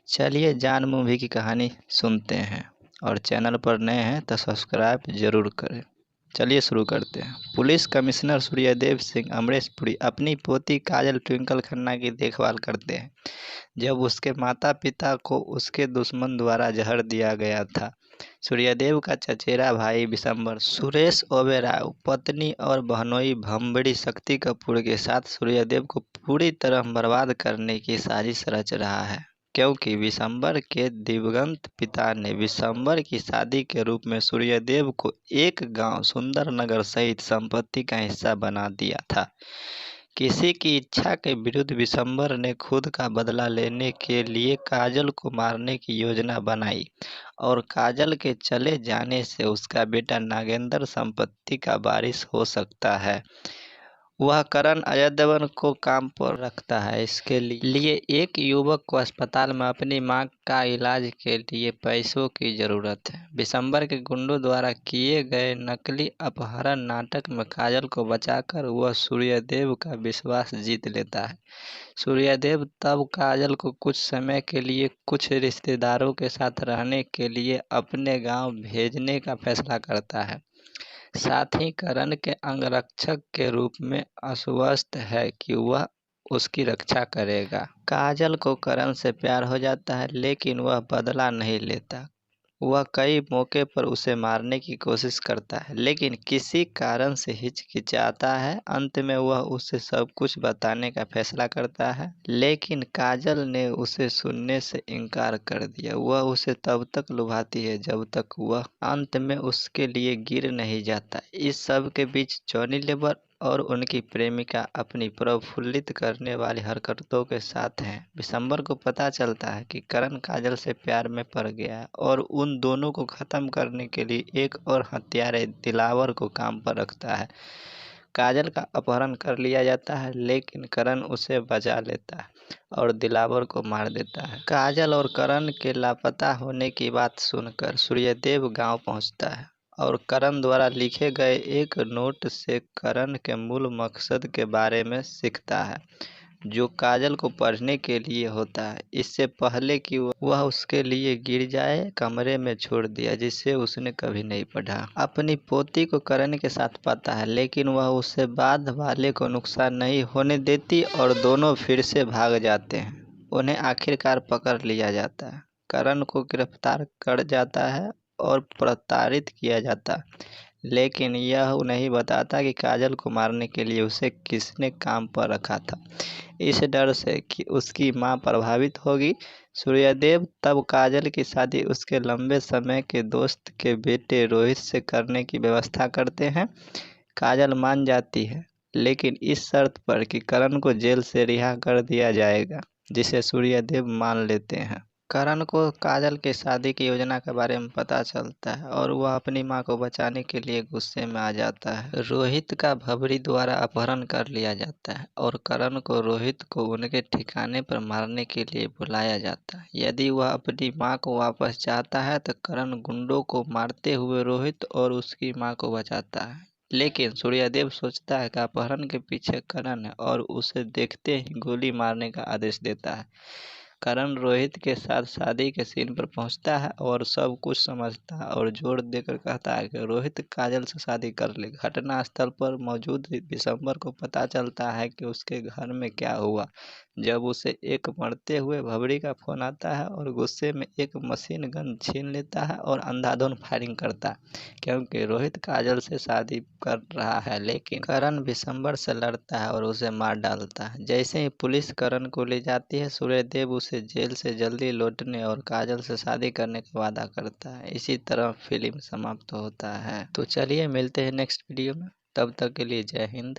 चलिए जान मूवी की कहानी सुनते हैं। और चैनल पर नए हैं तो सब्सक्राइब जरूर करें। चलिए शुरू करते हैं। पुलिस कमिश्नर सूर्यदेव सिंह अमरीशपुरी अपनी पोती काजल ट्विंकल खन्ना की देखभाल करते हैं जब उसके माता पिता को उसके दुश्मन द्वारा जहर दिया गया था। सूर्यदेव का चचेरा भाई विशंबर सुरेश ओबेरॉय पत्नी और बहनोई भंबरी शक्ति कपूर के साथ सूर्यदेव को पूरी तरह बर्बाद करने की साजिश रच रहा है, क्योंकि विशंबर के दिवंगत पिता ने विशंबर की शादी के रूप में सूर्यदेव को एक गांव सुंदरनगर सहित संपत्ति का हिस्सा बना दिया था। किसी की इच्छा के विरुद्ध विशंबर ने खुद का बदला लेने के लिए काजल को मारने की योजना बनाई और काजल के चले जाने से उसका बेटा नागेंद्र संपत्ति का वारिस हो सकता है। वह करण अजय देवगन को काम पर रखता है। इसके लिए एक युवक को अस्पताल में अपनी मां का इलाज के लिए पैसों की जरूरत है। विशंबर के गुंडों द्वारा किए गए नकली अपहरण नाटक में काजल को बचाकर वह सूर्यदेव का विश्वास जीत लेता है। सूर्यदेव तब काजल को कुछ समय के लिए कुछ रिश्तेदारों के साथ रहने के लिए अपने गांव भेजने का फैसला करता है। साथ ही करण के अंगरक्षक के रूप में आश्वस्त है कि वह उसकी रक्षा करेगा। काजल को करण से प्यार हो जाता है, लेकिन वह बदला नहीं लेता। वह कई मौके पर उसे मारने की कोशिश करता है, लेकिन किसी कारण से हिचकिचाता है। अंत में वह उसे सब कुछ बताने का फैसला करता है, लेकिन काजल ने उसे सुनने से इनकार कर दिया। वह उसे तब तक लुभाती है जब तक वह अंत में उसके लिए गिर नहीं जाता। इस सब के बीच जॉनी लीवर और उनकी प्रेमिका अपनी प्रफुल्लित करने वाली हरकतों के साथ हैं। विशंबर को पता चलता है कि करण काजल से प्यार में पड़ गया है और उन दोनों को खत्म करने के लिए एक और हत्यारे दिलावर को काम पर रखता है। काजल का अपहरण कर लिया जाता है, लेकिन करण उसे बचा लेता है और दिलावर को मार देता है। काजल और करण के लापता होने की बात सुनकर सूर्यदेव गांव पहुंचता है और करण द्वारा लिखे गए एक नोट से करण के मूल मकसद के बारे में सीखता है, जो काजल को पढ़ने के लिए होता है। इससे पहले कि वह उसके लिए गिर जाए, कमरे में छोड़ दिया, जिसे उसने कभी नहीं पढ़ा। अपनी पोती को करण के साथ पाता है, लेकिन वह उससे बाद वाले को नुकसान नहीं होने देती और दोनों फिर से भाग जाते हैं। उन्हें आखिरकार पकड़ लिया जाता है, करण को गिरफ्तार कर जाता है और प्रताड़ित किया जाता है, लेकिन यह नहीं बताता कि काजल को मारने के लिए उसे किसने काम पर रखा था। इस डर से कि उसकी मां प्रभावित होगी, सूर्यदेव तब काजल की शादी उसके लंबे समय के दोस्त के बेटे रोहित से करने की व्यवस्था करते हैं। काजल मान जाती है, लेकिन इस शर्त पर कि करण को जेल से रिहा कर दिया जाएगा, जिसे सूर्यदेव मान लेते हैं। करण को काजल की शादी की योजना के बारे में पता चलता है और वह अपनी मां को बचाने के लिए गुस्से में आ जाता है। रोहित का भबरी द्वारा अपहरण कर लिया जाता है और करण को रोहित को उनके ठिकाने पर मारने के लिए बुलाया जाता है। यदि वह अपनी मां को वापस चाहता है तो करण गुंडों को मारते हुए रोहित और उसकी मां को बचाता है, लेकिन सूर्यदेव सोचता है कि अपहरण के पीछे करण है और उसे देखते ही गोली मारने का आदेश देता है। करण रोहित के साथ शादी के सीन पर पहुंचता है और सब कुछ समझता है और जोर देकर कहता है कि रोहित काजल से शादी कर ले। घटना स्थल पर मौजूद विशंबर को पता चलता है कि उसके घर में क्या हुआ, जब उसे एक मरते हुए भबरी का फोन आता है और गुस्से में एक मशीन गन छीन लेता है और अंधाधुंध फायरिंग करता है, क्योंकि रोहित काजल से शादी कर रहा है। लेकिन करण विशंबर से लड़ता है और उसे मार डालता है। जैसे ही पुलिस करण को ले जाती है, सूर्यदेव उसे जेल से जल्दी लौटने और काजल से शादी करने का वादा करता है। इसी तरह फिल्म समाप्त होता है। तो चलिए मिलते हैं नेक्स्ट वीडियो में, तब तक के लिए जय हिंद।